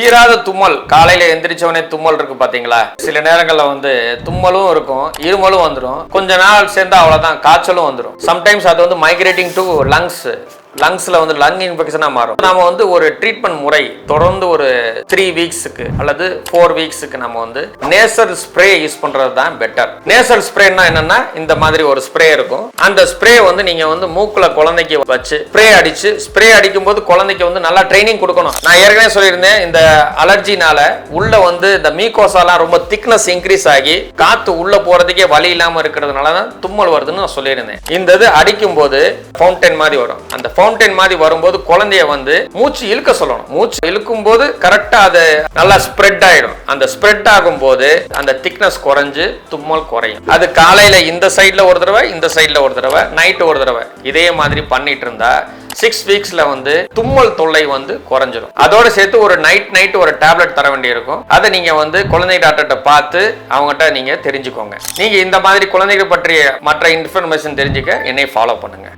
தீராத தும்மல், காலையில எந்திரிச்சவனே தும்மல் இருக்கு பாத்தீங்களா? சில நேரங்கள்ல வந்து தும்மலும் இருக்கும், இருமலும் வந்துடும். கொஞ்ச நாள் சேர்ந்தா அவ்வளவுதான், காய்ச்சலும் வந்துடும். சம்டைம்ஸ் அது வந்து மைக்ரேட்டிங் டு லங்ஸ்ல வந்து லங் இன்ஃபெக்ஷனா மாறும். நாம வந்து ஒரு ட்ரீட்மெண்ட் முறை தொடர்ந்து ஒரு 3 வீக்ஸுக்கு அல்லது 4 வீக்ஸுக்கு நம்ம வந்து நேசல் ஸ்ப்ரே யூஸ் பண்றது தான் பெட்டர். நேசல் ஸ்ப்ரேன்னா என்னன்னா, இந்த மாதிரி ஒரு ஸ்ப்ரே இருக்கும். அந்த ஸ்ப்ரே வந்து நீங்க வந்து மூக்குல குழந்தைக்கு வச்சு ஸ்ப்ரே அடிக்கும் போது குழந்தைக்கு வந்து நல்லா ட்ரைனிங் கொடுக்கணும். நான் ஏற்கனவே சொல்லியிருந்தேன், இந்த அலர்ஜினால உள்ள வந்து இந்த மீகோசாலாம் ரொம்ப திக்னஸ் இன்க்ரீஸ் ஆகி காத்து உள்ள போறதுக்கே வழி இல்லாம இருக்கிறதுனால தான் தும்மல் வருதுன்னு நான் சொல்லியிருந்தேன். இந்த இது அடிக்கும் போது ஃபவுண்டைன் மாதிரி வரும். அந்த ஃபவுண்டைன் மாதிரி வரும்போது குழந்தைய வந்து மூச்சு இழுக்க சொல்லணும். மூச்சு இழுக்கும் போது கரெக்டா அது நல்லா ஸ்ப்ரெட் ஆயிடும். அந்த ஸ்ப்ரெட் ஆகும் போது அந்த திக்னஸ் குறைஞ்சு தும்மல் குறையும். அது காலையில இந்த சைட்ல ஒரு தடவை, இந்த சைட்ல ஒரு தடவை, நைட்டு ஒரு தடவை, இதே மாதிரி பண்ணிட்டு இருந்தா 6 வீக்ஸ்ல வந்து தும்மல் தொல்லை வந்து குறைஞ்சிடும். அதோட சேர்த்து ஒரு நைட் ஒரு டேப்லெட் தர வேண்டி இருக்கும். அதை நீங்க வந்து குழந்தை டாக்டர்கிட்ட பார்த்து அவங்ககிட்ட நீங்க தெரிஞ்சுக்கோங்க. நீங்க இந்த மாதிரி குழந்தைகள் பற்றிய மற்ற இன்ஃபர்மேஷன் தெரிஞ்சுக்க என்னை ஃபாலோ பண்ணுங்க.